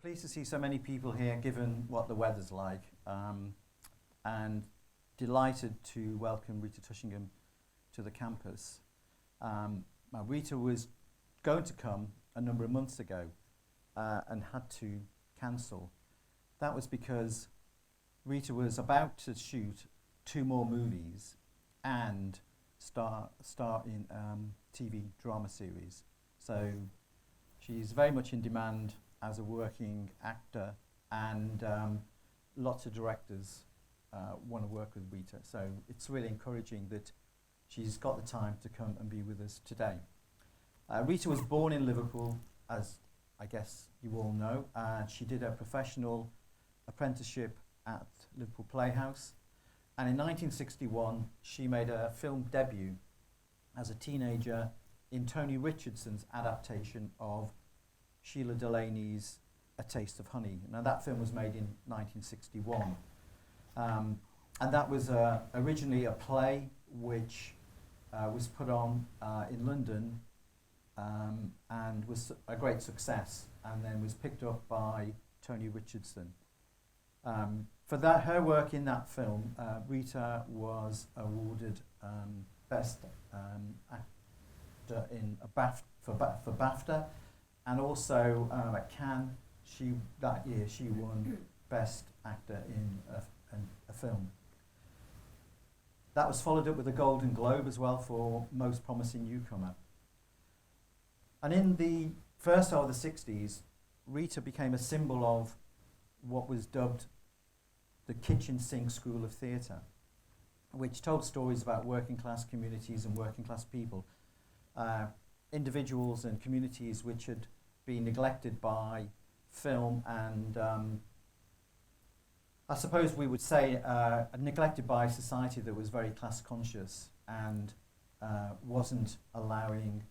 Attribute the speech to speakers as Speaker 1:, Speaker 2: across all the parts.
Speaker 1: Pleased to see so many people here, given what the weather's like, and delighted to welcome Rita Tushingham to the campus. Now Rita was going to come a number of months ago and had to cancel. That was because Rita was about to shoot 2 more movies and star in TV drama series. So she's very much in demand as a working actor, and lots of directors want to work with Rita. So it's really encouraging that she's got the time to come and be with us today. Rita was born in Liverpool, as I guess you all know. She did her professional apprenticeship at Liverpool Playhouse, and in 1961 she made her film debut as a teenager in Tony Richardson's adaptation of Sheila Delaney's A Taste of Honey. Now that film was made in 1961, and that was originally a play which was put on in London and was a great success, and then was picked up by Tony Richardson. For her work in that film, Rita was awarded Best Actor in for BAFTA, and also at Cannes, that year she won Best Actor in a film. That was followed up with a Golden Globe as well for Most Promising Newcomer. And in the first half of the 60s, Rita became a symbol of what was dubbed the kitchen sink school of theatre, which told stories about working class communities and working class people, individuals and communities which had been neglected by film and I suppose we would say neglected by a society that was very class conscious and wasn't allowing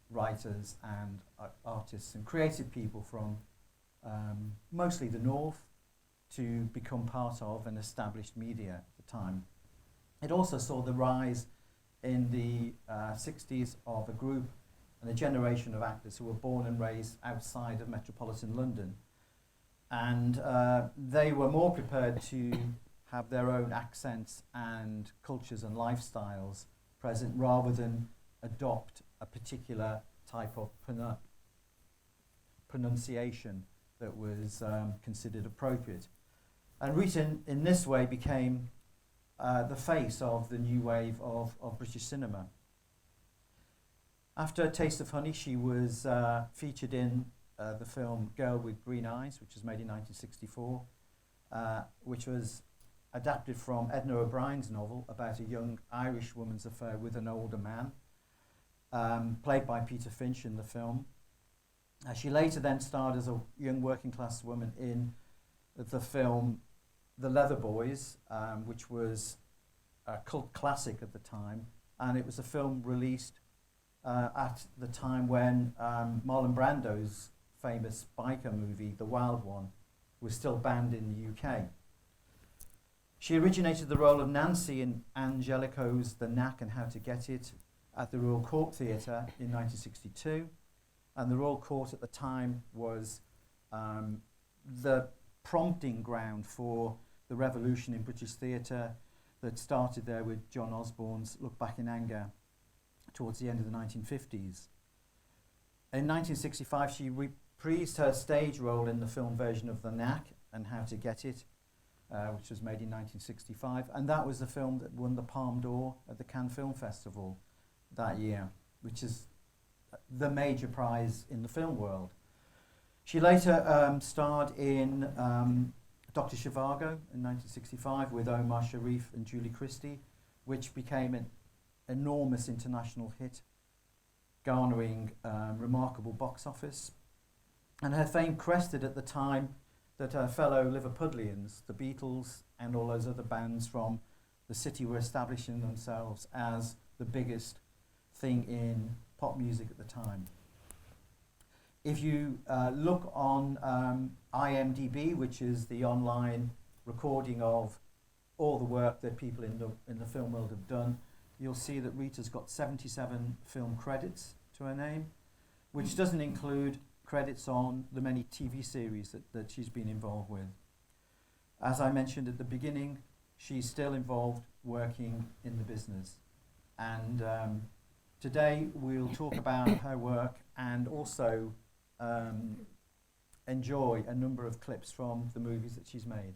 Speaker 1: writers and artists and creative people from mostly the north to become part of an established media at the time. It also saw the rise in the 60s of a group and a generation of actors who were born and raised outside of metropolitan London. And they were more prepared to have their own accents and cultures and lifestyles present rather than adopt a particular type of pronunciation that was considered appropriate. And Rita in this way became the face of the new wave of British cinema. After A Taste of Honey, she was featured in the film Girl with Green Eyes, which was made in 1964, which was adapted from Edna O'Brien's novel about a young Irish woman's affair with an older man, played by Peter Finch in the film. She later then starred as a young working class woman in the film The Leather Boys, which was a cult classic at the time, and it was a film released at the time when Marlon Brando's famous biker movie, The Wild One, was still banned in the UK. She originated the role of Nancy in Angelico's The Knack and How to Get It at the Royal Court Theatre in 1962, and the Royal Court at the time was the prompting ground for the revolution in British theatre that started there with John Osborne's Look Back in Anger towards the end of the 1950s. In 1965, she reprised her stage role in the film version of The Knack and How to Get It, which was made in 1965, and that was the film that won the Palme d'Or at the Cannes Film Festival that year, which is the major prize in the film world. She later starred in Dr. Zhivago in 1965 with Omar Sharif and Julie Christie, which became an enormous international hit, garnering remarkable box office. And her fame crested at the time that her fellow Liverpudlians, the Beatles and all those other bands from the city, were establishing themselves as the biggest thing in pop music at the time. If you look on IMDb, which is the online recording of all the work that people in the film world have done, you'll see that Rita's got 77 film credits to her name, which doesn't include credits on the many TV series that she's been involved with. As I mentioned at the beginning, she's still involved working in the business. And today we'll talk about her work and also enjoy a number of clips from the movies that she's made.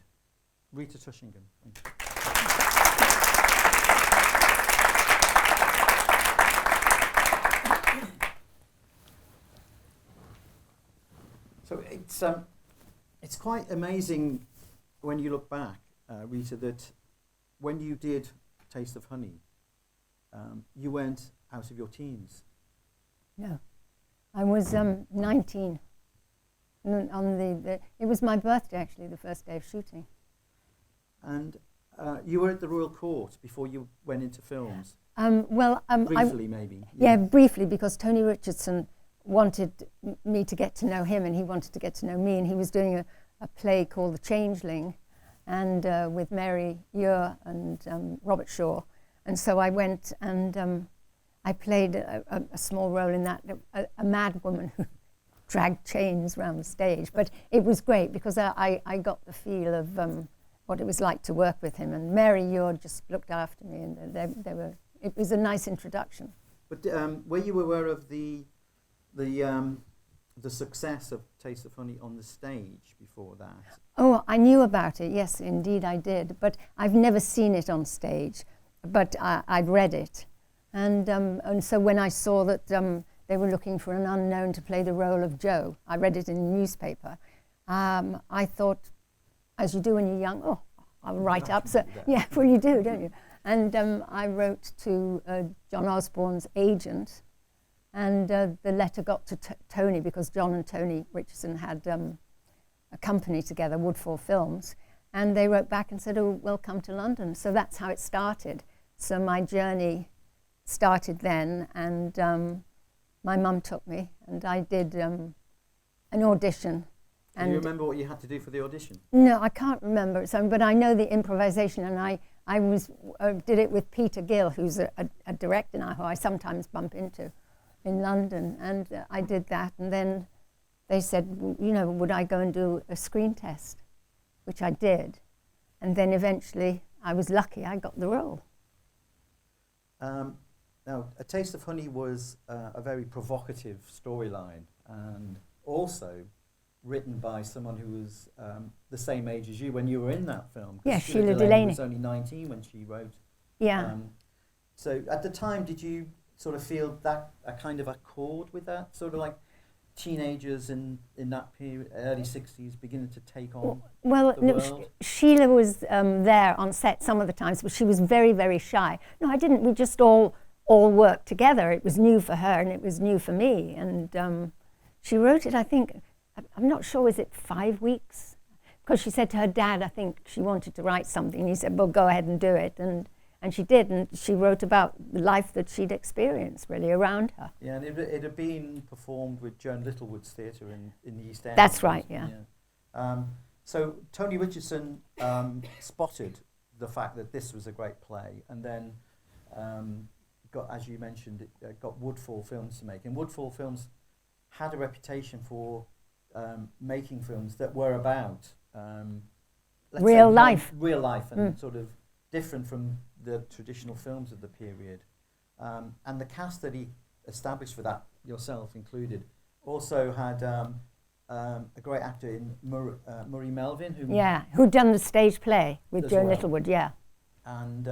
Speaker 1: Rita Tushingham. Thank you. So it's quite amazing when you look back, Rita, that when you did Taste of Honey, you went out of your teens.
Speaker 2: No, I was 19. It was my birthday, actually, the first day of shooting.
Speaker 1: And you were at the Royal Court before you went into films.
Speaker 2: Briefly,
Speaker 1: maybe.
Speaker 2: Yeah, briefly, because Tony Richardson wanted me to get to know him, and he wanted to get to know me, and he was doing a play called The Changeling, and with Mary Ure and Robert Shaw. And so I went and I played a small role in that, a mad woman who dragged chains around the stage. But it was great because I got the feel of what it was like to work with him. And Mary Ure just looked after me, and it was a nice introduction.
Speaker 1: But were you aware of the success of Taste of Honey on the stage before that?
Speaker 2: Oh, I knew about it. Yes, indeed I did. But I've never seen it on stage. But I'd read it. And so when I saw that they were looking for an unknown to play the role of Joe, I read it in the newspaper. I thought, as you do when you're young, I'll write up. So, yeah, well, you do, don't you? And I wrote to John Osborne's agent, and the letter got to Tony, because John and Tony Richardson had a company together, Woodfall Films, and they wrote back and said, oh, well, come to London. So that's how it started. So my journey started then, and my mum took me, and I did an audition.
Speaker 1: Do you remember what you had to do for the audition?
Speaker 2: No, I can't remember it, but I know the improvisation, and I did it with Peter Gill, who's a director now, who I sometimes bump into in London, and I did that, and then they said, would I go and do a screen test, which I did, and then eventually I was lucky, I got the role.
Speaker 1: Now, A Taste of Honey was a very provocative storyline, and also written by someone who was the same age as you when you were in that film.
Speaker 2: Yeah, Sheila Delaney
Speaker 1: was only 19 when she wrote.
Speaker 2: Yeah.
Speaker 1: So at the time, did you sort of feel that a kind of accord with that, sort of like teenagers in that period, early 60s, beginning to take on the world?
Speaker 2: Sheila was there on set some of the times, but she was very, very shy. No, I didn't. We just all worked together. It was new for her, and it was new for me. And she wrote it, I think, I'm not sure, was it 5 weeks? Because she said to her dad, I think she wanted to write something. He said, well, go ahead and do it. And she did, and she wrote about the life that she'd experienced, really, around her.
Speaker 1: Yeah, and it had been performed with Joan Littlewood's theatre in the East End.
Speaker 2: That's right, yeah.
Speaker 1: So Tony Richardson spotted the fact that this was a great play, and then got, as you mentioned, got Woodfall Films to make. And Woodfall Films had a reputation for making films that were about
Speaker 2: real life
Speaker 1: and sort of different from the traditional films of the period. And the cast that he established for that, yourself included, also had a great actor in Murray Melvin,
Speaker 2: who'd done the stage play with Joan Littlewood, yeah.
Speaker 1: And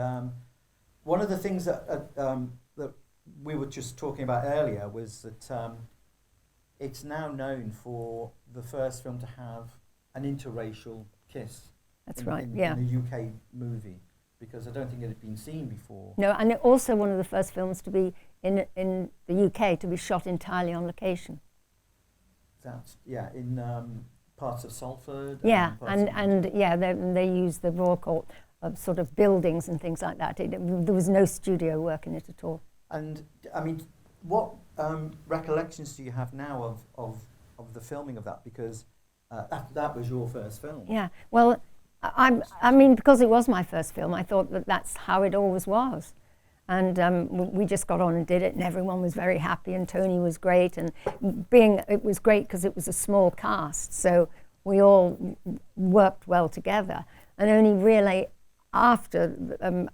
Speaker 1: one of the things that we were just talking about earlier was that it's now known for the first film to have an interracial kiss.
Speaker 2: That's
Speaker 1: in the UK movie, because I don't think it had been seen before.
Speaker 2: No, and also one of the first films to be in the UK to be shot entirely on location.
Speaker 1: That's in parts of Salford.
Speaker 2: Yeah, they used the Royal Court of sort of buildings and things like that. There was no studio work in it at all.
Speaker 1: And I mean, what recollections do you have now of the filming of that? Because that was your first film.
Speaker 2: Yeah, well, I mean, because it was my first film, I thought that's how it always was. And we just got on and did it, and everyone was very happy, and Tony was great. And it was great because it was a small cast, so we all worked well together. And only really after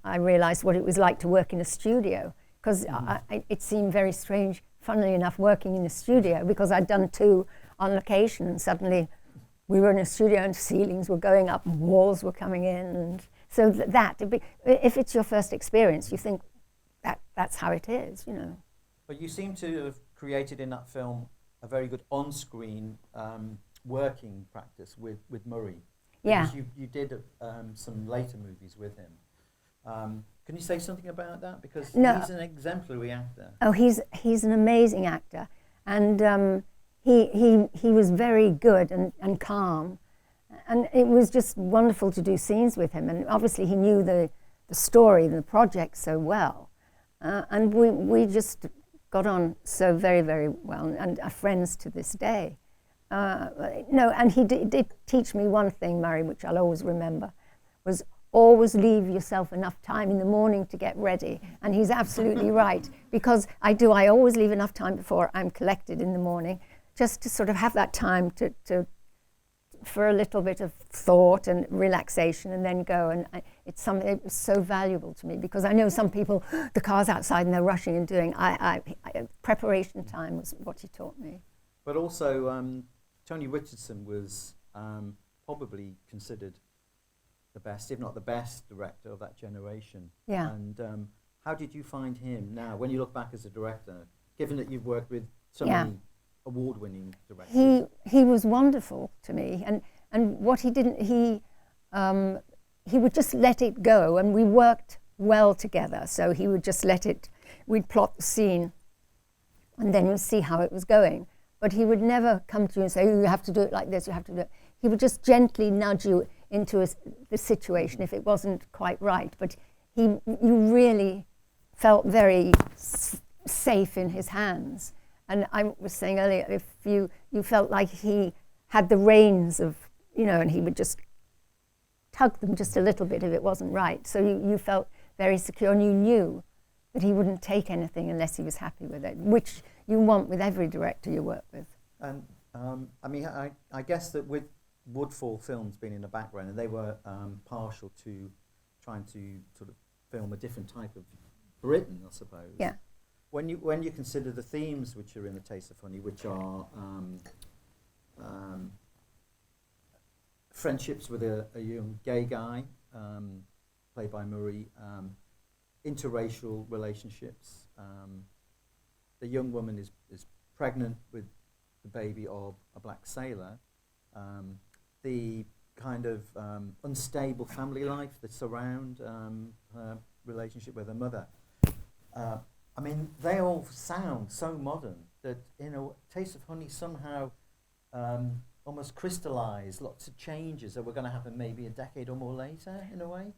Speaker 2: I realized what it was like to work in a studio, because it seemed very strange, funnily enough, working in a studio, because I'd done 2 on location, and suddenly we were in a studio and ceilings were going up and walls were coming in. And so if it's your first experience, you think that's how it is, you know.
Speaker 1: But you seem to have created in that film a very good on-screen working practice with Murray.
Speaker 2: Yeah.
Speaker 1: Because you did some later movies with him. Can you say something about that? Because he's an exemplary actor.
Speaker 2: Oh, he's an amazing actor, and he was very good and calm, and it was just wonderful to do scenes with him. And obviously he knew the story and the project so well, and we just got on so very, very well, and are friends to this day. And he did teach me one thing, Murray, which I'll always remember, was always leave yourself enough time in the morning to get ready. And he's absolutely right, because I always leave enough time before I'm collected in the morning, just to sort of have that time for a little bit of thought and relaxation, and then go. And it was so valuable to me, because I know some people, the car's outside and they're rushing and doing. Preparation time was what he taught me.
Speaker 1: But also, Tony Richardson was probably considered the best, if not the best, director of that generation.
Speaker 2: Yeah.
Speaker 1: And how did you find him now, when you look back as a director, given that you've worked with so many award-winning directors?
Speaker 2: He was wonderful to me, and what he didn't, he would just let it go, and we worked well together. So he would just we'd plot the scene, and then we'd see how it was going. But he would never come to you and say, "Oh, you have to do it like this, you have to do it." He would just gently nudge you into the situation if it wasn't quite right. But you really felt very safe in his hands. And I was saying earlier, if you felt like he had the reins of, and he would just tug them just a little bit if it wasn't right. So you felt very secure, and you knew that he wouldn't take anything unless he was happy with it, which you want with every director you work with.
Speaker 1: And I guess that with Woodfall Films being in the background, and they were partial to trying to sort of film a different type of Britain, I suppose.
Speaker 2: Yeah.
Speaker 1: When you consider the themes which are in The Taste of Honey, which are friendships with a young gay guy, played by Murray, interracial relationships, the young woman is pregnant with the baby of a black sailor, the kind of unstable family life that surround her relationship with her mother. They all sound so modern that Taste of Honey somehow almost crystallized lots of changes that were going to happen maybe a decade or more later, in a way.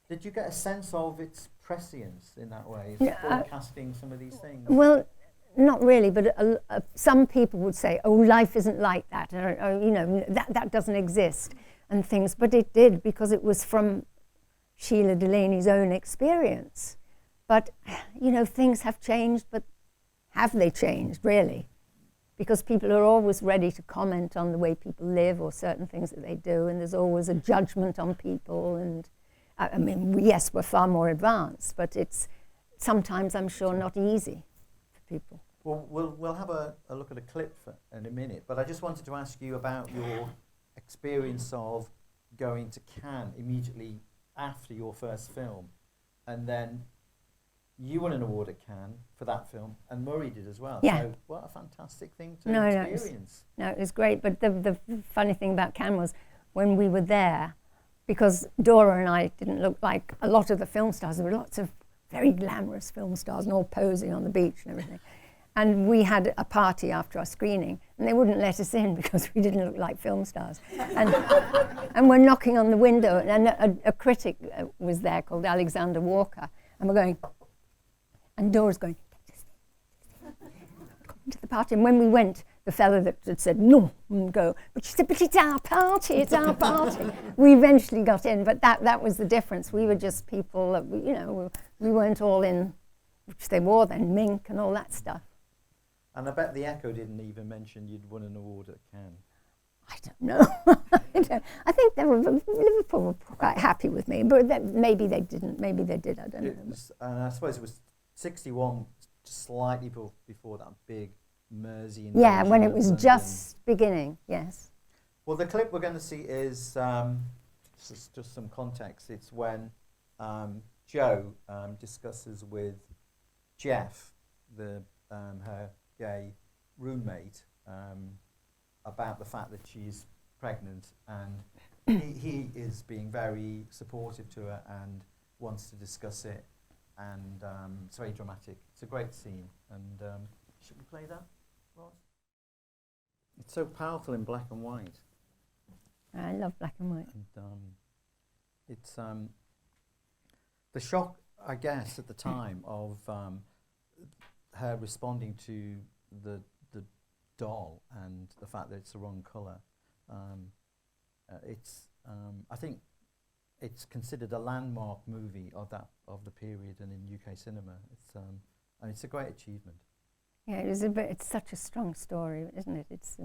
Speaker 1: Did you get a sense of its prescience in that way, forecasting some of these things?
Speaker 2: Well, not really, but some people would say, "Oh, life isn't like that," or that doesn't exist, and things. But it did, because it was from Sheila Delaney's own experience. But things have changed. But have they changed, really? Because people are always ready to comment on the way people live or certain things that they do, and there's always a judgment on people. And yes, we're far more advanced, but it's sometimes, I'm sure, not easy for people.
Speaker 1: Well, we'll have a look at a clip in a minute, but I just wanted to ask you about your experience of going to Cannes immediately after your first film, and then you won an award at Cannes for that film, and Murray did as well.
Speaker 2: Yeah.
Speaker 1: So what a fantastic thing to experience.
Speaker 2: It was great, but the funny thing about Cannes was when we were there, because Dora and I didn't look like a lot of the film stars. There were lots of very glamorous film stars and all posing on the beach and everything. And we had a party after our screening, and they wouldn't let us in because we didn't look like film stars. And we're knocking on the window, and a critic was there called Alexander Walker, and we're going, and Dora's going, to the party. And when we went, the fella that said no and go, but she said, but it's our party, it's our party. We eventually got in, but that was the difference. We were just people that we weren't all in, which they wore then, mink and all that stuff.
Speaker 1: And I bet the Echo didn't even mention you'd won an award at Cannes.
Speaker 2: I don't know. I think Liverpool were quite happy with me, but maybe they didn't. Maybe they did. I don't know.
Speaker 1: I suppose it was 61, slightly before that big Mersey invasion.
Speaker 2: Yeah, when it was just beginning. Yes.
Speaker 1: Well, the clip we're going to see is just some context. It's when Jo discusses with Jeff, her gay roommate, about the fact that she's pregnant, and he is being very supportive to her and wants to discuss it, and it's very dramatic. It's a great scene, and should we play that, Ross? It's so powerful in black and white.
Speaker 2: I love black and white.
Speaker 1: And it's the shock, I guess, at the time of her responding to the doll and the fact that it's the wrong colour. I think it's considered a landmark movie of the period and in UK cinema. It's a great achievement.
Speaker 2: Yeah, it's such a strong story, isn't it? It's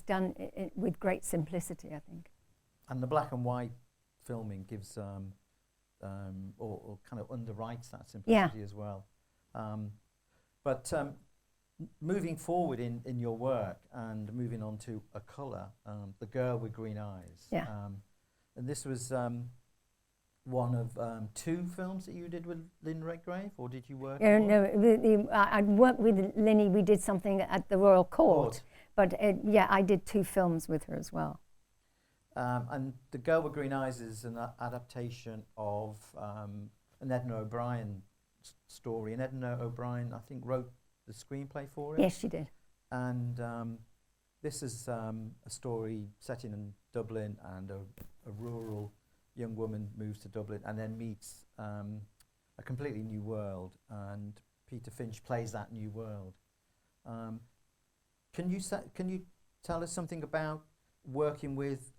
Speaker 2: done with great simplicity, I think.
Speaker 1: And the black and white filming gives or kind of underwrites that simplicity as well. But moving forward in your work and moving on to a colour, The Girl with Green Eyes.
Speaker 2: Yeah.
Speaker 1: And this was one of 2 films that you did with Lynn Redgrave, or did you work?
Speaker 2: No, I'd worked with Linny. We did something at the Royal Court. But I did 2 films with her as well.
Speaker 1: And The Girl with Green Eyes is an adaptation of an Edna O'Brien story. And Edna O'Brien, I think, wrote the screenplay for it.
Speaker 2: Yes, she did.
Speaker 1: And this is a story set in Dublin, and a rural young woman moves to Dublin and then meets a completely new world, and Peter Finch plays that new world. Can you tell us something about working with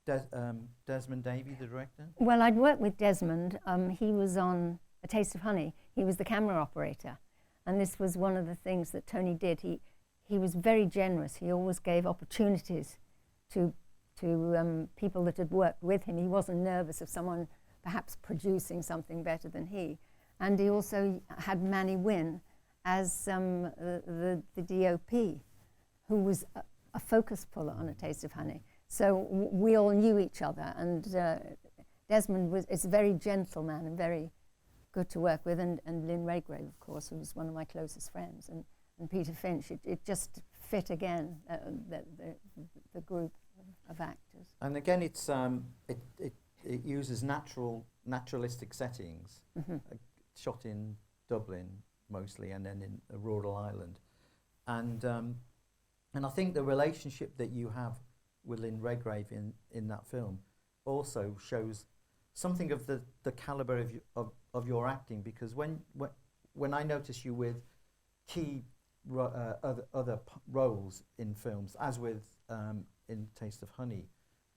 Speaker 1: Desmond Davey, the director?
Speaker 2: Well, I'd worked with Desmond. He was on A Taste of Honey. He was the camera operator. And this was one of the things that Tony did. He was very generous. He always gave opportunities to people that had worked with him. He wasn't nervous of someone perhaps producing something better than he. And he also had Manny Wynn as the DOP, who was a focus puller on A Taste of Honey. So we all knew each other, and Desmond is a very gentle man and very good to work with, and Lynn Redgrave, of course, who was one of my closest friends, and Peter Finch. It just fit again, the group of actors.
Speaker 1: And again, it's it uses naturalistic settings, shot in Dublin mostly, and then in a rural island, and I think the relationship that you have with Lynn Redgrave in that film also shows something of the calibre of your acting, because when I notice you with key other roles in films, as with in Taste of Honey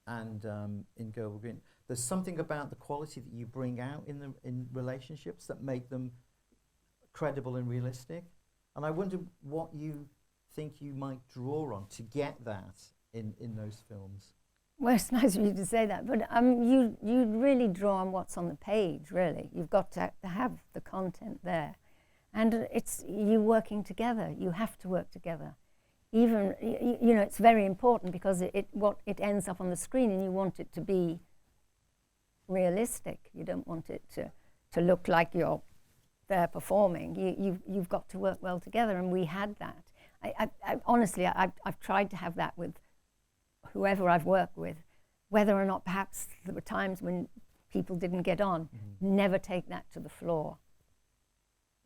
Speaker 1: and in Girl with Green, there's something about the quality that you bring out in relationships that make them credible and realistic. And I wonder what you think you might draw on to get that in those films.
Speaker 2: Well, it's nice of you to say that, but you really draw on what's on the page, really. You've got to have the content there. And it's you working together. You have to work together. Even, it's very important, because it ends up on the screen, and you want it to be realistic. You don't want it to look like you're there performing. You've got to work well together, and we had that. Honestly, I've tried to have that with whoever I've worked with, whether or not perhaps there were times when people didn't get on. Never take that to the floor.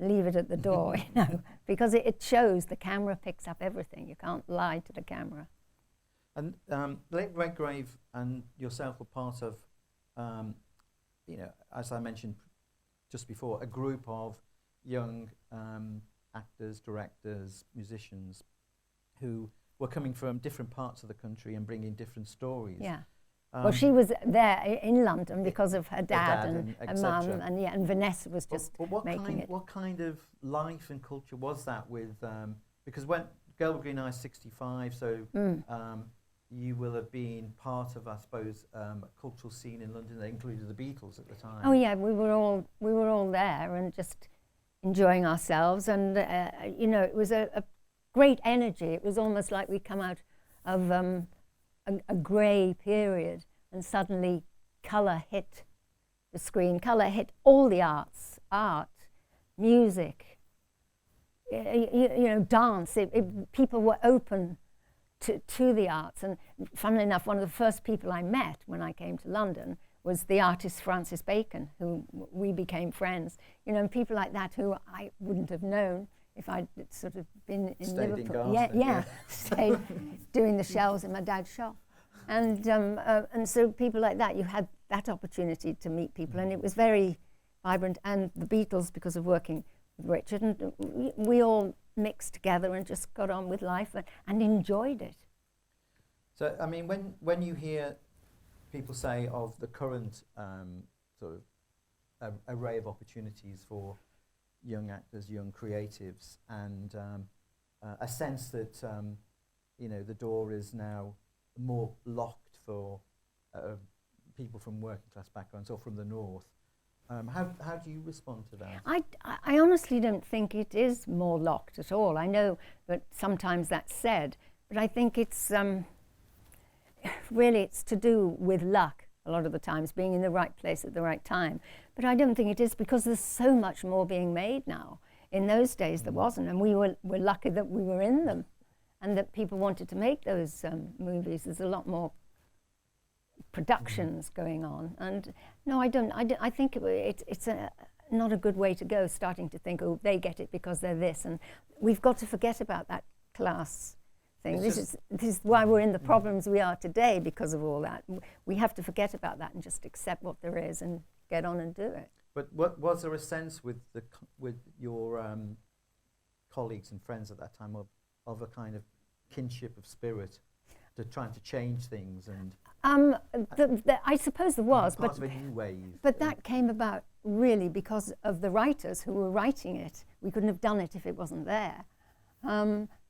Speaker 2: Leave it at the door, because it shows. The camera picks up everything. You can't lie to the camera.
Speaker 1: And Lynn Redgrave and yourself were part of, as I mentioned just before, a group of young actors, directors, musicians who were coming from different parts of the country and bringing different stories.
Speaker 2: Yeah. Well, she was there in London because of her
Speaker 1: dad
Speaker 2: dad
Speaker 1: and
Speaker 2: and mum,
Speaker 1: etc.
Speaker 2: and Vanessa was just
Speaker 1: But
Speaker 2: making it.
Speaker 1: what kind of life and culture was that with, because when Girl with Green Eyes 65, so you will have been part of, I suppose, a cultural scene in London that included the Beatles at the time.
Speaker 2: Oh yeah, we were all there and just enjoying ourselves, and you know, it was a great energy. It was almost like we'd come out of a grey period, and suddenly colour hit the screen. Colour hit all the arts, art, music, you know, dance. People were open to the arts. And funnily enough, one of the first people I met when I came to London was the artist Francis Bacon, who we became friends. You know, and people like that who I wouldn't have known if I'd sort of been in
Speaker 1: Stayed
Speaker 2: Liverpool.
Speaker 1: in
Speaker 2: Stayed doing the shelves in my dad's shop. And so people like that, you had that opportunity to meet people, and it was very vibrant. And the Beatles, because of working with Richard, and we all mixed together and just got on with life and enjoyed it.
Speaker 1: So, I mean, when you hear people say of the current sort of array of opportunities for young actors, young creatives, and a sense that you know, the door is now more locked for people from working class backgrounds or from the north. How do you respond to that?
Speaker 2: I honestly don't think it is more locked at all. I know that sometimes that's said, but I think it's really it's to do with luck a lot of the times, being in the right place at the right time. But I don't think it is, because there's so much more being made now. In those days there wasn't, and we were lucky that we were in them and that people wanted to make those movies. There's a lot more productions going on, and no, I don't. I think it's not a good way to go, starting to think, oh, they get it because they're this, and we've got to forget about that class thing. This is why we're in the problems we are today, because of all that. We have to forget about that and just accept what there is and get on and do it.
Speaker 1: But what was there a sense with your colleagues and friends at that time of a kind of kinship of spirit to trying to change things? And
Speaker 2: I suppose there was,
Speaker 1: part of a new wave.
Speaker 2: But that came about really because of the writers who were writing it. We couldn't have done it if it wasn't there.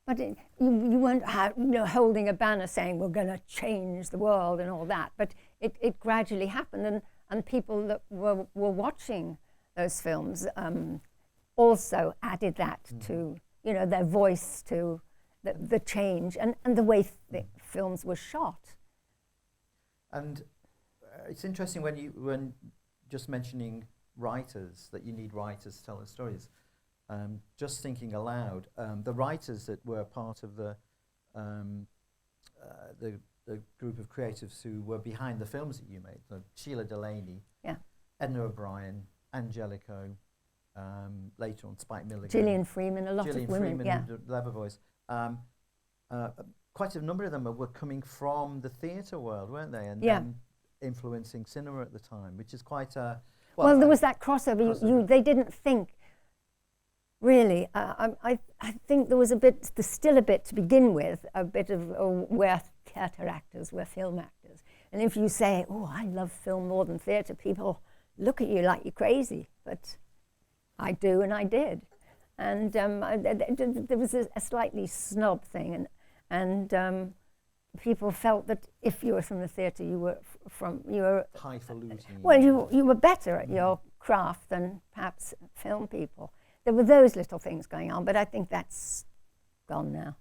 Speaker 2: But you weren't holding a banner saying we're going to change the world and all that. But it gradually happened, and people that were watching those films also added that to, you know, their voice to the change and the way the films were shot.
Speaker 1: And it's interesting when just mentioning writers, that you need writers to tell the stories. Just thinking aloud, the writers that were part of the group of creatives who were behind the films that you made, so Sheila Delaney, Edna O'Brien, Angelico, later on Spike Milligan,
Speaker 2: Gillian Freeman, a lot
Speaker 1: Gillian
Speaker 2: of women,
Speaker 1: Freeman, Leathervoice. Quite a number of them were coming from the theatre world, weren't they? And influencing cinema at the time, which is quite a...
Speaker 2: Well, there was that crossover. They didn't think, really. I think there was there's still a bit to begin with, a bit of we're theatre actors, we're film actors. And if you say, oh, I love film more than theatre, people look at you like you're crazy. But I do, and I did. And there was a slightly snob thing, and people felt that if you were from the theatre, you were
Speaker 1: highfalutin.
Speaker 2: Well, you were better at your craft than perhaps film people. There were those little things going on, but I think that's gone now.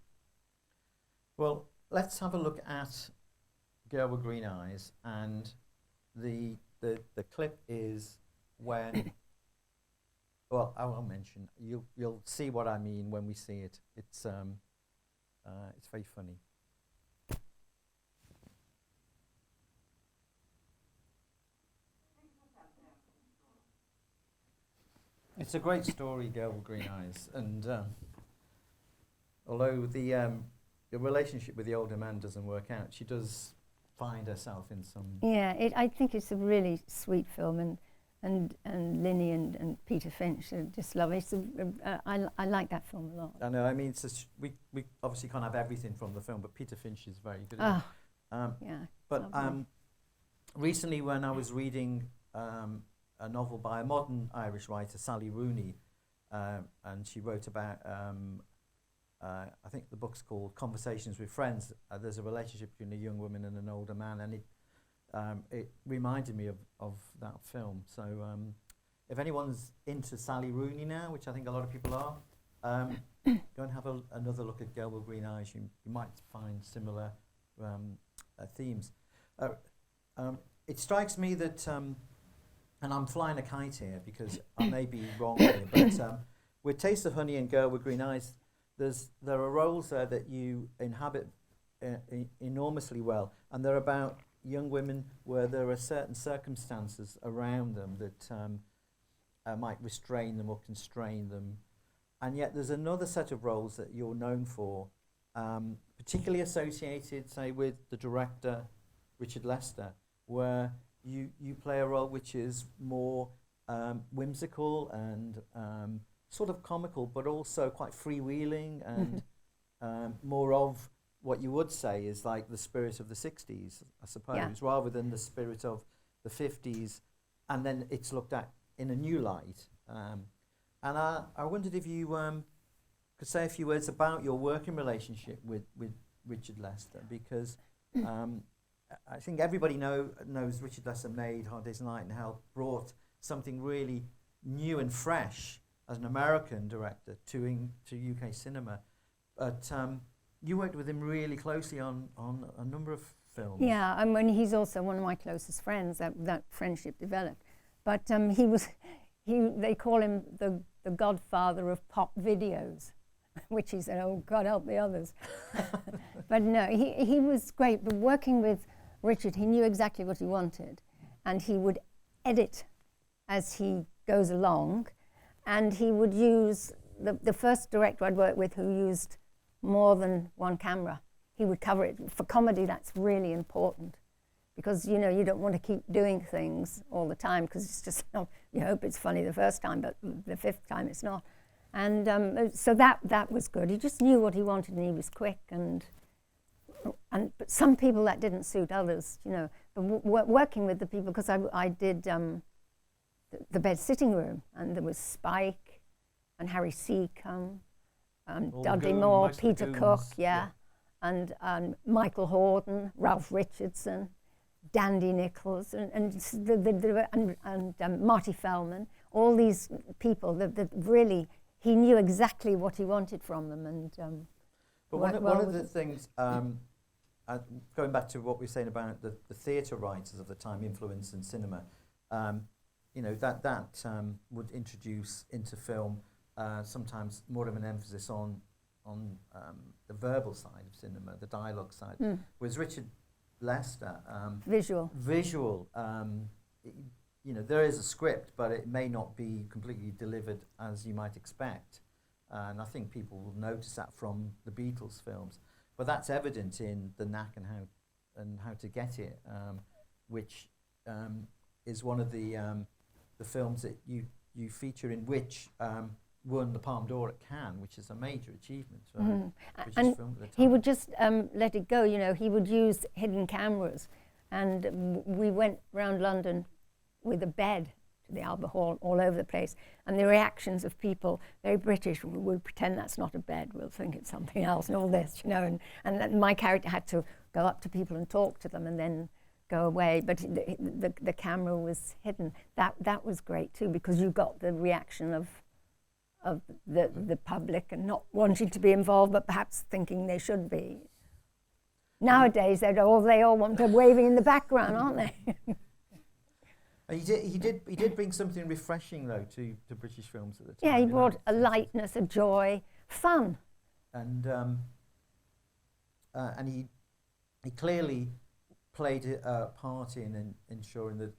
Speaker 1: Well, let's have a look at Girl with Green Eyes, and the clip is when. Well, I won't mention. You'll see what I mean when we see it. It's very funny. It's a great story, Girl with Green Eyes, and although the relationship with the older man doesn't work out, she does find herself in some.
Speaker 2: Yeah, I think it's a really sweet film, and Linny and Peter Finch are just lovely. So, I like that film a lot.
Speaker 1: I know. I mean, it's just, we obviously can't have everything from the film, but Peter Finch is very good.
Speaker 2: Oh,
Speaker 1: Yeah. But recently, when I was reading a novel by a modern Irish writer, Sally Rooney, and she wrote about, I think the book's called Conversations with Friends. There's a relationship between a young woman and an older man, and it reminded me of that film. So if anyone's into Sally Rooney now, which I think a lot of people are, go and have another look at Girl with Green Eyes. You might find similar themes. It strikes me that, and I'm flying a kite here because I may be wrong here, but with Taste of Honey and Girl with Green Eyes, there are roles there that you inhabit enormously well, and they're about young women where there are certain circumstances around them that might restrain them or constrain them. And yet there's another set of roles that you're known for, particularly associated, say, with the director, Richard Lester, where you play a role which is more whimsical and sort of comical, but also quite freewheeling and more of what you would say is like the spirit of the 60s, I suppose, rather than the spirit of the 50s, and then it's looked at in a new light. And I wondered if you could say a few words about your working relationship with Richard Lester, because I think everybody knows Richard Lester made Hard Day's Night and how brought something really new and fresh as an American director to UK cinema. But you worked with him really closely on a number of films. Yeah,
Speaker 2: I mean, he's also one of my closest friends. That friendship developed. But they call him the godfather of pop videos, which he said, oh, God help the others. But no, he was great. But working with Richard, he knew exactly what he wanted, and he would edit as he goes along, and he would use, the first director I'd worked with who used more than one camera, he would cover it. For comedy, that's really important, because you don't want to keep doing things all the time, because it's just, you hope it's funny the first time, but the fifth time it's not. And so that was good. He just knew what he wanted, and he was quick. But some people that didn't suit others, But working with the people, because I did the Bed Sitting Room, and there was Spike and Harry Seacombe, Dudley Moore, Peter Cook, and Michael Horden, Ralph Richardson, Dandy Nichols, and Marty Feldman. All these people that really, he knew exactly what he wanted from them. And
Speaker 1: but one of the things, going back to what we were saying about the theatre writers of the time influence in cinema, that would introduce into film sometimes more of an emphasis on the verbal side of cinema, the dialogue side. Whereas Richard Lester,
Speaker 2: visual.
Speaker 1: There is a script, but it may not be completely delivered as you might expect. And I think people will notice that from the Beatles films. But that's evident in the Knack and How to Get It, which is one of the films that you feature in, which won the Palme d'Or at Cannes, which is a major achievement for British film at the time.
Speaker 2: He would just let it go, he would use hidden cameras. And we went around London with a bed to the Albert Hall, all over the place. And the reactions of people, very British, would pretend that's not a bed, we'll think it's something else, and all this, and my character had to go up to people and talk to them and then go away. But the camera was hidden. That was great too, because you got the reaction of the public and not wanting to be involved, but perhaps thinking they should be. Nowadays, they all want to waving in the background, aren't they?
Speaker 1: He did bring something refreshing though to British films at the time.
Speaker 2: Yeah, he brought a lightness, a joy, fun.
Speaker 1: And he clearly played a part in ensuring that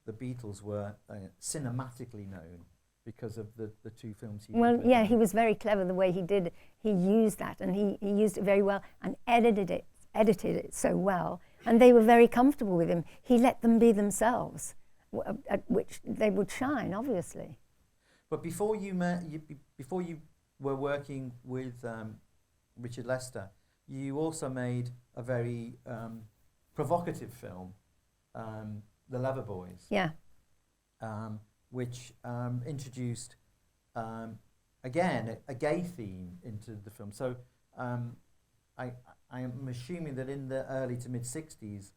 Speaker 1: the Beatles were cinematically known because of the two films he did.
Speaker 2: Well, yeah, he was very clever the way he did. He used that, and he used it very well, and edited it so well, and they were very comfortable with him. He let them be themselves. at which they would shine, obviously.
Speaker 1: But before you before you were working with Richard Lester, you also made a very provocative film, The Leather Boys.
Speaker 2: Yeah.
Speaker 1: Which introduced again a gay theme into the film. So I am assuming that in the early to mid '60s,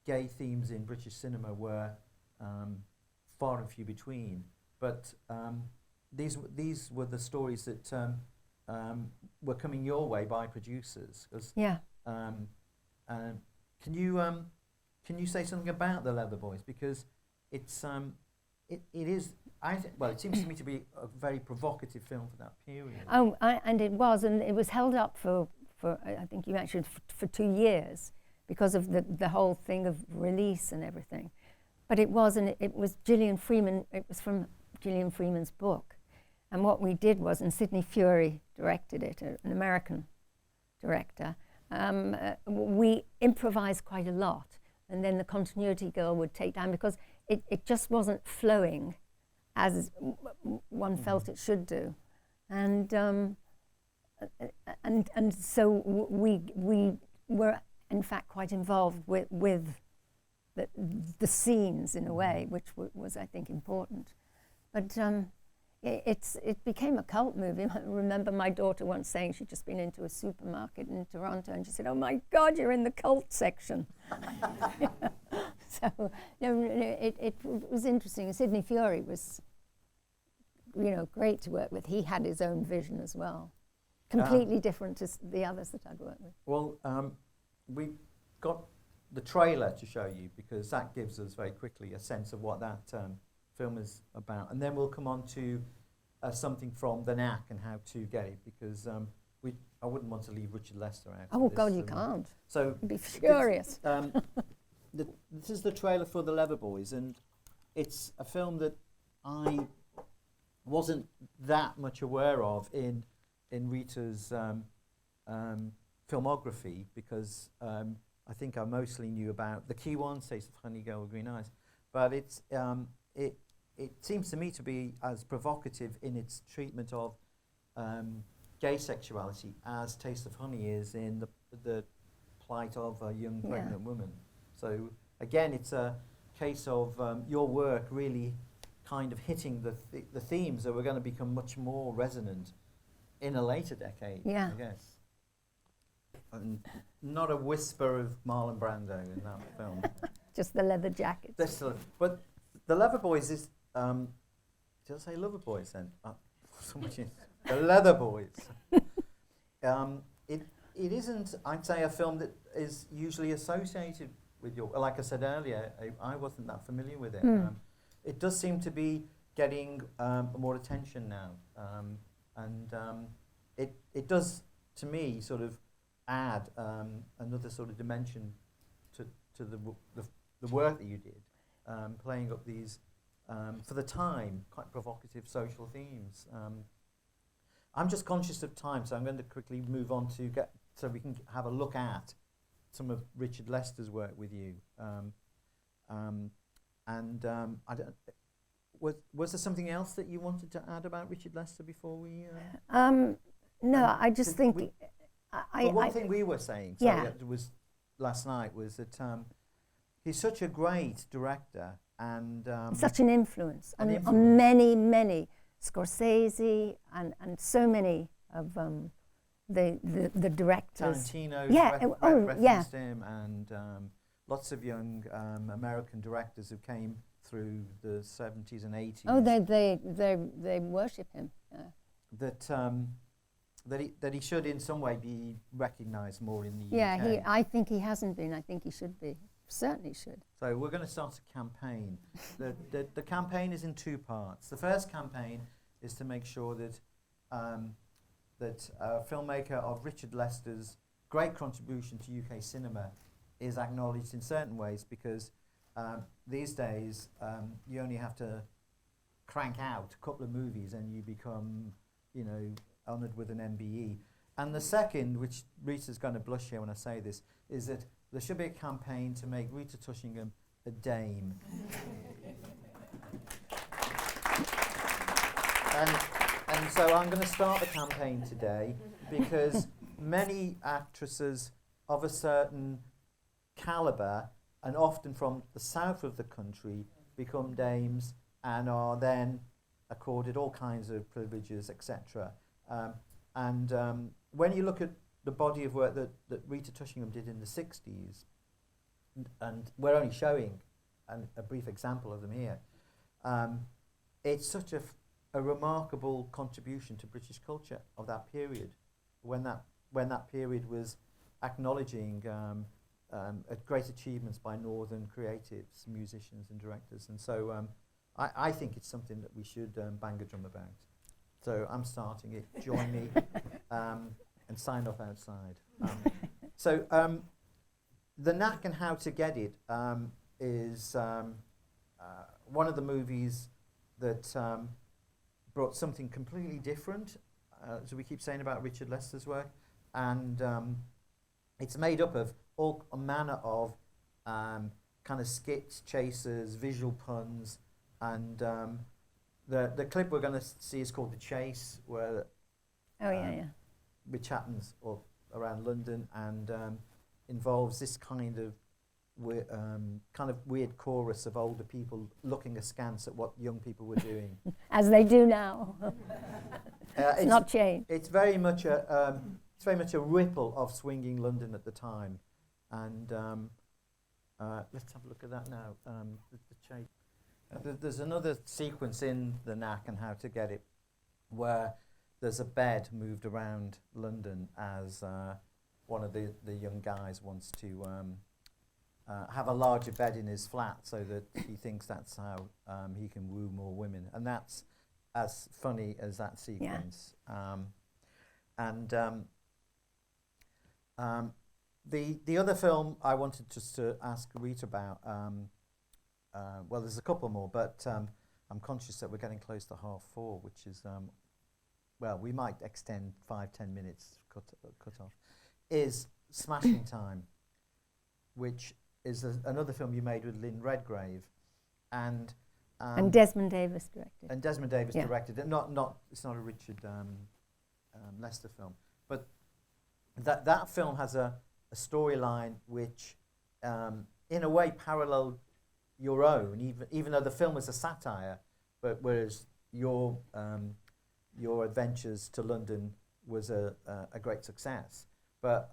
Speaker 1: gay themes in British cinema were far and few between. But these were the stories that were coming your way by producers.
Speaker 2: Yeah.
Speaker 1: Can you say something about The Leather Boys, because it's it is, well, it seems to me to be a very provocative film for that period.
Speaker 2: Oh, and it was held up for I think you mentioned for 2 years because of the whole thing of release and everything. But it was Gillian Freeman. It was from Gillian Freeman's book, and what we did was, and Sidney Furie directed it, an American director. We improvised quite a lot, and then the continuity girl would take down, because it just wasn't flowing as one felt it should do, and so we were in fact quite involved with the scenes in a way, which was, I think, important. But it became a cult movie. I remember my daughter once saying she'd just been into a supermarket in Toronto, and she said, "Oh my God, you're in the cult section." So it was interesting. Sidney Furie was, great to work with. He had his own vision as well, completely different to the others that I'd worked with.
Speaker 1: Well, we got the trailer to show you, because that gives us very quickly a sense of what that film is about, and then we'll come on to something from the Knack and how to get it, because I wouldn't want to leave Richard Lester out.
Speaker 2: Oh God, you can't.
Speaker 1: So
Speaker 2: I'd be furious.
Speaker 1: This is the trailer for The Leather Boys, and it's a film that I wasn't that much aware of in Rita's filmography, because I think I mostly knew about the key one, Taste of Honey, Girl with Green Eyes, but it seems to me to be as provocative in its treatment of gay sexuality as Taste of Honey is in the plight of a young pregnant woman. So again, it's a case of your work really kind of hitting the themes that were going to become much more resonant in a later decade, I guess. And not a whisper of Marlon Brando in that film.
Speaker 2: Just the leather jackets.
Speaker 1: But The Leather Boys is... did I say Leather Boys then? The Leather Boys. It isn't, I'd say, a film that is usually associated with your... Like I said earlier, I wasn't that familiar with it. It does seem to be getting more attention now. It does, to me, sort of add another sort of dimension to the work that you did, playing up these, for the time, quite provocative social themes. I'm just conscious of time, so I'm going to quickly move on so we can have a look at some of Richard Lester's work with you. I don't, was there something else that you wanted to add about Richard Lester before we...
Speaker 2: No, I just think...
Speaker 1: one thing we were saying, it was last night, was that he's such a great director and...
Speaker 2: such an influence on many, many. Scorsese and so many of the directors.
Speaker 1: Tarantino referenced him, and lots of young American directors who came through the 70s and 80s.
Speaker 2: Oh, they worship him.
Speaker 1: That he should in some way be recognised more in the UK.
Speaker 2: Yeah, I think he hasn't been. I think he should be. Certainly should.
Speaker 1: So we're going to start a campaign. The campaign is in two parts. The first campaign is to make sure that that a filmmaker of Richard Lester's great contribution to UK cinema is acknowledged in certain ways, because these days you only have to crank out a couple of movies and you become, honoured with an MBE. And the second, which Rita's going to blush here when I say this, is that there should be a campaign to make Rita Tushingham a dame. And so I'm going to start the campaign today because many actresses of a certain calibre, and often from the south of the country, become dames and are then accorded all kinds of privileges, etc. When you look at the body of work that Rita Tushingham did in the 60s, and we're only showing a brief example of them here, it's such a remarkable contribution to British culture of that period, when that period was acknowledging great achievements by northern creatives, musicians and directors. And so I think it's something that we should bang a drum about. So I'm starting it. Join me and sign off outside. The Knack and How to Get It is one of the movies that brought something completely different, as we keep saying about Richard Lester's work, and it's made up of all manner of kind of skits, chasers, visual puns, and the clip we're going to see is called The Chase, where which happens around London and involves this kind of weird chorus of older people looking askance at what young people were doing,
Speaker 2: as they do now. It's not changed.
Speaker 1: It's very much a ripple of swinging London at the time, and let's have a look at that now. The Chase. There's another sequence in The Knack and How to Get It where there's a bed moved around London as one of the young guys wants to have a larger bed in his flat so that he thinks that's how he can woo more women. And that's as funny as that sequence. Yeah. The other film I wanted just to ask Rita about, well, there's a couple more, but I'm conscious that we're getting close to 4:30, which is, well, we might extend 5-10 minutes cut off, is Smashing Time, which is another film you made with Lynn Redgrave, and
Speaker 2: Desmond Davis directed.
Speaker 1: And Desmond Davis directed it. It's not a Richard Lester film, but that film has a storyline which, in a way, paralleled your own, even though the film was a satire, but whereas your adventures to London was a great success. But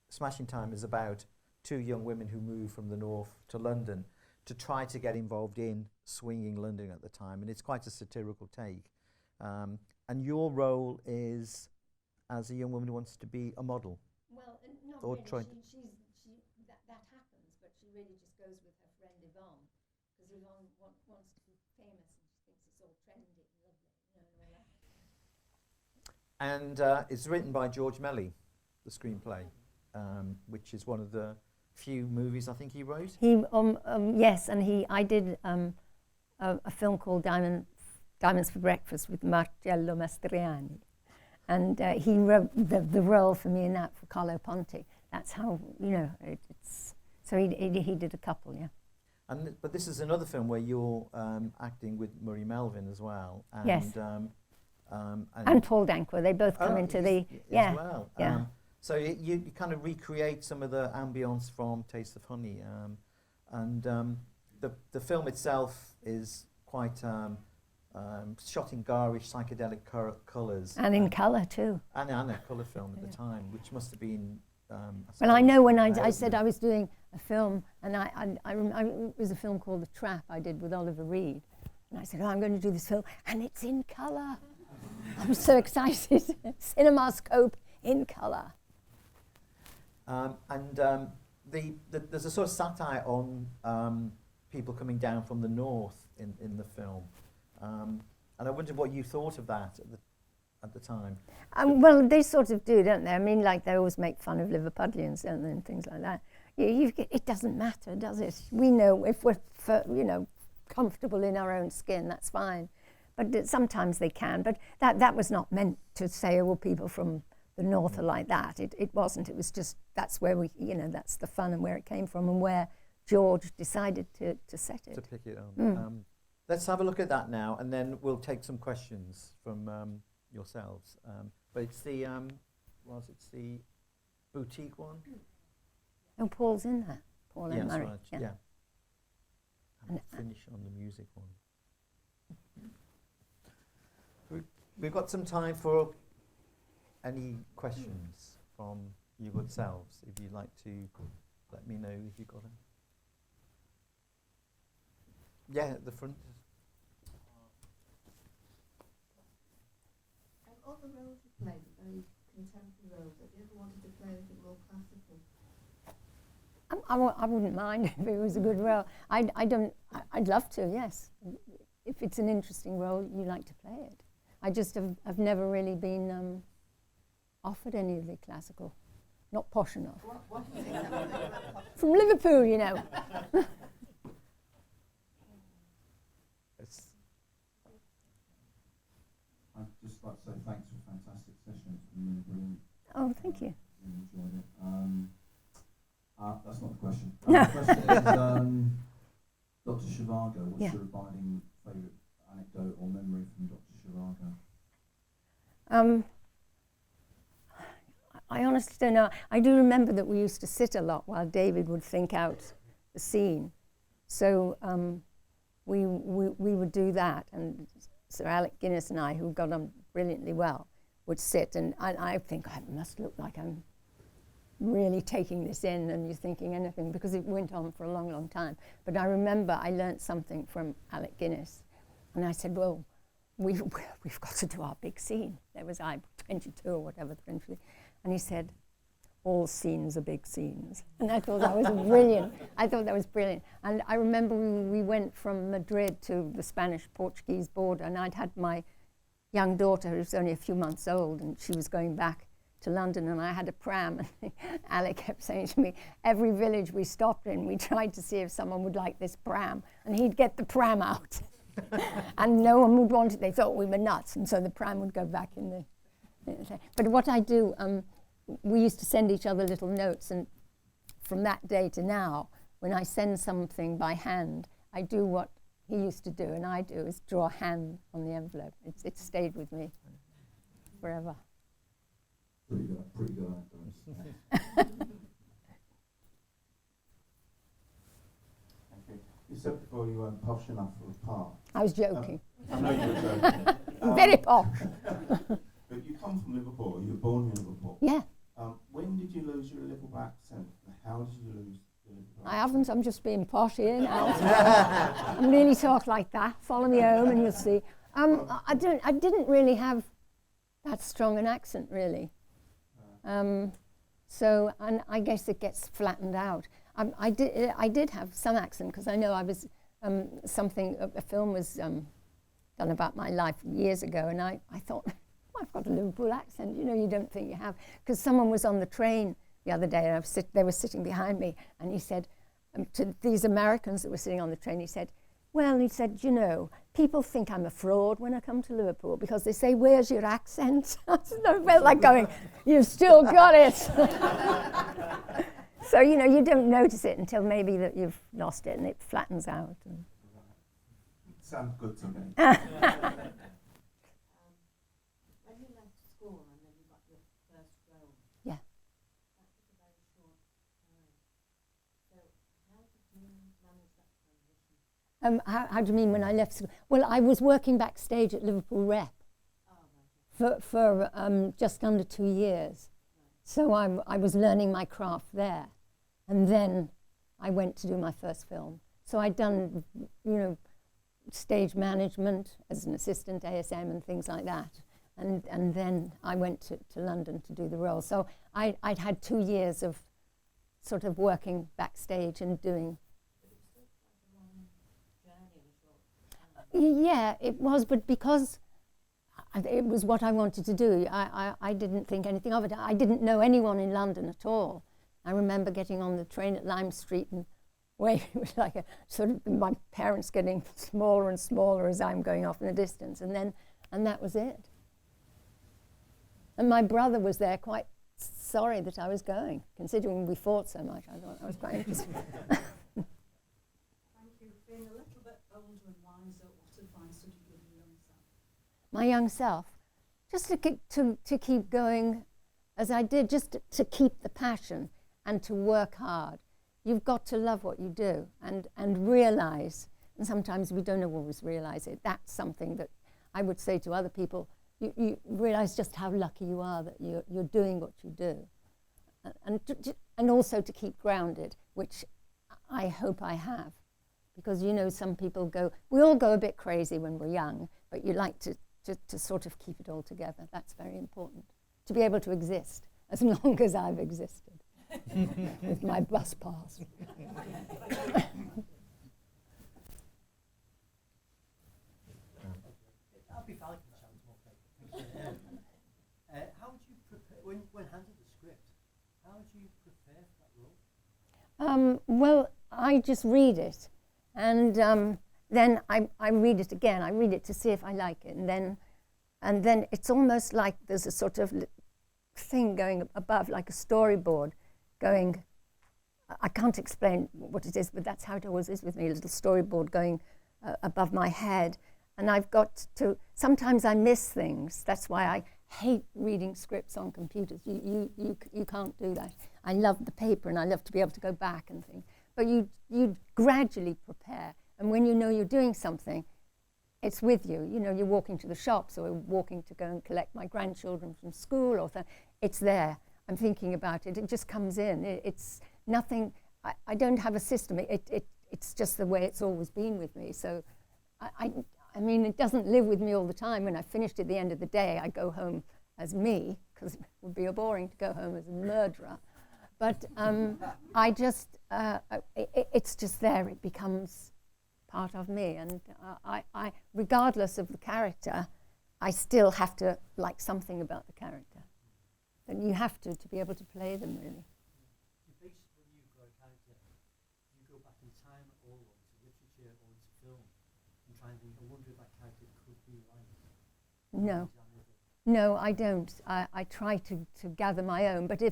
Speaker 1: Smashing Time is about two young women who move from the north to London to try to get involved in swinging London at the time, and it's quite a satirical take. And your role is as a young woman who wants to be a model.
Speaker 2: Well, not
Speaker 1: or
Speaker 2: really. That happens, but she really just goes with her friend Yvonne, because Yvonne wants to be famous and she thinks it's all trendy and lovely, and all that.
Speaker 1: And it's written by George Melly, the screenplay, which is one of the few movies I think he wrote.
Speaker 2: Yes, and I did a film called Diamonds for Breakfast with Marcello Mastroianni, and he wrote the role for me in that for Carlo Ponti. That's how it's. So he did a couple, yeah.
Speaker 1: But this is another film where you're acting with Murray Melvin as well. And,
Speaker 2: yes. And Paul Dankworth. They both come into the
Speaker 1: as well. Yeah. So you kind of recreate some of the ambience from Taste of Honey, and the film itself is quite shot in garish psychedelic colours.
Speaker 2: And in colour too.
Speaker 1: And a colour film at the time, which must have been...
Speaker 2: well, I know when I said I was doing a film, and it was a film called The Trap I did with Oliver Reed, and I said, I'm going to do this film, and it's in colour. I'm so excited. CinemaScope in colour.
Speaker 1: There's a sort of satire on people coming down from the north in the film, and I wondered what you thought of that at the time.
Speaker 2: Well, they sort of do, don't they? I mean, like they always make fun of Liverpudlians, don't they, and things like that. It doesn't matter, does it? We know if we're comfortable in our own skin, that's fine. But sometimes they can. But that was not meant to say, well, people from the north are like that. It wasn't. It was just that's where that's the fun and where it came from and where George decided to set it.
Speaker 1: To pick it on.
Speaker 2: Mm.
Speaker 1: Let's have a look at that now, and then we'll take some questions from yourselves. But it's the it's the boutique one.
Speaker 2: Oh, Paul's in there. Paul and
Speaker 1: Yes,
Speaker 2: Murray.
Speaker 1: right.
Speaker 2: Yeah.
Speaker 1: Yeah. And
Speaker 2: And,
Speaker 1: finish on the music one. We've got some time for any questions from you good selves. If you'd like to let me know if you've got them. Yeah, at the front.
Speaker 3: All the roles you played are very contemporary roles. Have you ever wanted to play anything more classical?
Speaker 2: I wouldn't mind if it was a good role. I'd love to, yes. If it's an interesting role, you like to play it. I've never really been offered any of the classical. Not posh enough.
Speaker 3: What do you think that would be?
Speaker 2: From Liverpool, you know.
Speaker 4: I'd just like to say thanks for a fantastic session. It's been really brilliant.
Speaker 2: Oh, thank you.
Speaker 4: Really enjoyed it. That's not the question. The question is, Dr. Zhivago, what's
Speaker 2: Yeah.
Speaker 4: your abiding favourite anecdote or memory from Dr. Zhivago?
Speaker 2: I honestly don't know. I do remember that we used to sit a lot while David would think out the scene. So we would do that, and Sir Alec Guinness and I, who got on brilliantly well, would sit, and I think I must look like I'm really taking this in, and you're thinking anything, because it went on for a long, long time. But I remember I learnt something from Alec Guinness, and I said, well, we've got to do our big scene. There was 22 or whatever, 23. And he said, all scenes are big scenes. And I thought that was brilliant. I thought that was brilliant. And I remember we went from Madrid to the Spanish-Portuguese border, and I'd had my young daughter, who was only a few months old, and she was going back to London, and I had a pram. And Alec kept saying to me, every village we stopped in, we tried to see if someone would like this pram, and he'd get the pram out. And no one would want it. They thought we were nuts, and so the pram would go back in the... But what I do, we used to send each other little notes, and from that day to now, when I send something by hand, I do what he used to do, and I do is draw a hand on the envelope. It's stayed with me forever.
Speaker 4: Pretty good anecdotes.
Speaker 5: Thank you. You said before you weren't posh enough for a part.
Speaker 2: I was joking.
Speaker 5: I know you were joking.
Speaker 2: Very posh.
Speaker 5: But you come from Liverpool. You were born in Liverpool.
Speaker 2: Yeah,
Speaker 5: When did you lose your Liverpool accent? How did you lose your Liverpool
Speaker 2: I haven't. I'm just being posh here now. I really talk like that. Follow me home and you'll see. I didn't really have that strong an accent, really. So, and I guess it gets flattened out. I did have some accent, because I know I was a film was done about my life years ago, and I thought, well, I've got a Liverpool accent. You know, you don't think you have. Because someone was on the train the other day, and they were sitting behind me, and he said to these Americans that were sitting on the train, he said, you know, people think I'm a fraud when I come to Liverpool, because they say, where's your accent? I felt like going, you've still got it. So, you know, you don't notice it until maybe that you've lost it and it flattens out.
Speaker 5: Sounds good to me.
Speaker 3: When you left school and then you got your first role,
Speaker 2: Yeah.
Speaker 3: that was a very short time. So how did you manage that transition?
Speaker 2: How do you mean when I left school? Well, I was working backstage at Liverpool Rep for just under 2 years. So I was learning my craft there. And then I went to do my first film. So I'd done, you know, stage management as an assistant ASM and things like that. And then I went to London to do the role. So I'd had 2 years of sort of working backstage and doing. Yeah, it was, but because it was what I wanted to do, I didn't think anything of it. I didn't know anyone in London at all. I remember getting on the train at Lime Street and it was like my parents getting smaller and smaller as I'm going off in the distance, and that was it. And my brother was there, quite sorry that I was going, considering we fought so much. I thought that was quite interesting.
Speaker 3: older and wiser, what advice would you give your young self?
Speaker 2: My young self, just to keep going as I did, just to keep the passion and to work hard. You've got to love what you do and realize, and sometimes we don't always realize it, that's something that I would say to other people, you realize just how lucky you are that you're doing what you do. And also to keep grounded, which I hope I have. Because, you know, some people we all go a bit crazy when we're young, but you like to sort of keep it all together. That's very important. To be able to exist as long as I've existed with my bus pass.
Speaker 6: I'll be valid for the chance, okay. How would you prepare, when handed the script, how would you prepare for that role?
Speaker 2: Well, I just read it, and then I read it again. I read it to see if I like it, and then it's almost like there's a sort of thing going above, like a storyboard going. I can't explain what it is, but that's how it always is with me, a little storyboard going above my head. And I've got to, sometimes I miss things. That's why I hate reading scripts on computers. You can't do that. I love the paper and I love to be able to go back and things. But you gradually prepare. And when you know you're doing something, it's with you. You know, you're walking to the shops or walking to go and collect my grandchildren from school or something. It's there. I'm thinking about it. It just comes in. It's nothing. I don't have a system. It's just the way it's always been with me. So I mean, it doesn't live with me all the time. When I finished at the end of the day, I go home as me, because it would be boring to go home as a murderer. But I just, it's just there. It becomes part of me. And I, regardless of the character, I still have to like something about the character. And you have to be able to play them, really.
Speaker 6: Basically, when you've got a character, you go back in time at all, or into literature, or into film, and try and think, I wonder if that character could be like.
Speaker 2: No, I don't. I try to gather my own, but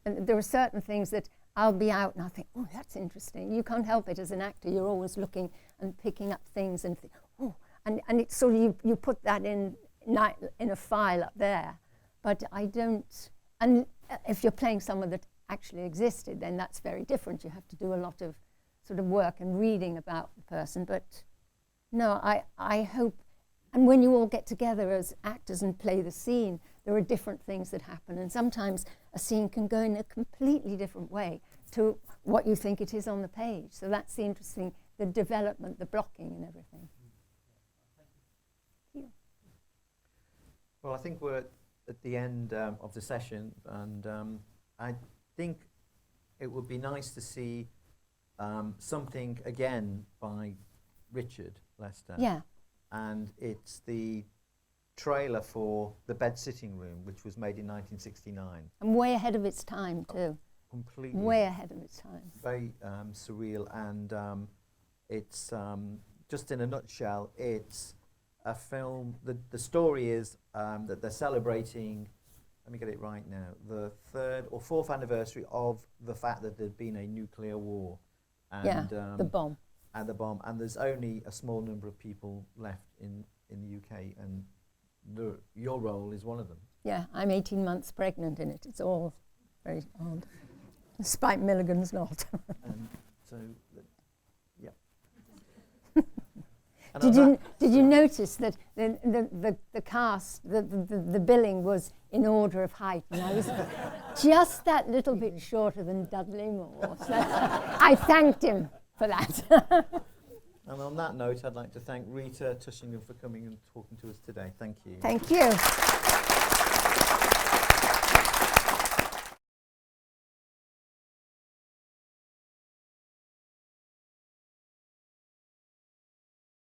Speaker 2: and there are certain things that I'll be out and I'll think, oh, that's interesting. You can't help it as an actor. You're always looking and picking up things and think, oh, and it's sort of, you put that in a file up there, but I don't. And if you're playing someone that actually existed, then that's very different. You have to do a lot of sort of work and reading about the person. But no, I hope, and when you all get together as actors and play the scene, there are different things that happen. And sometimes a scene can go in a completely different way to what you think it is on the page. So that's the interesting, the development, the blocking and everything. Thank you.
Speaker 1: Well, I think we're at the end of the session, and I think it would be nice to see something again by Richard Lester.
Speaker 2: Yeah.
Speaker 1: And it's the trailer for The Bed Sitting Room, which was made in 1969.
Speaker 2: And way ahead of its time, too.
Speaker 1: Completely.
Speaker 2: Way ahead of its time.
Speaker 1: Very surreal, and it's, just in a nutshell, it's a film. The story is that they're celebrating, let me get it right now, the 3rd or 4th anniversary of the fact that there'd been a nuclear war. And,
Speaker 2: the bomb.
Speaker 1: And the bomb. And there's only a small number of people left in the UK, and your role is one of them.
Speaker 2: Yeah, I'm 18 months pregnant in it. It's all very odd. Spike Milligan's not.
Speaker 1: And so, yeah.
Speaker 2: Did you notice that the cast, the billing was in order of height, and I was just that little bit shorter than Dudley Moore. So I thanked him for that.
Speaker 1: And on that note, I'd like to thank Rita Tushingham for coming and talking to us today. Thank you.
Speaker 2: Thank you.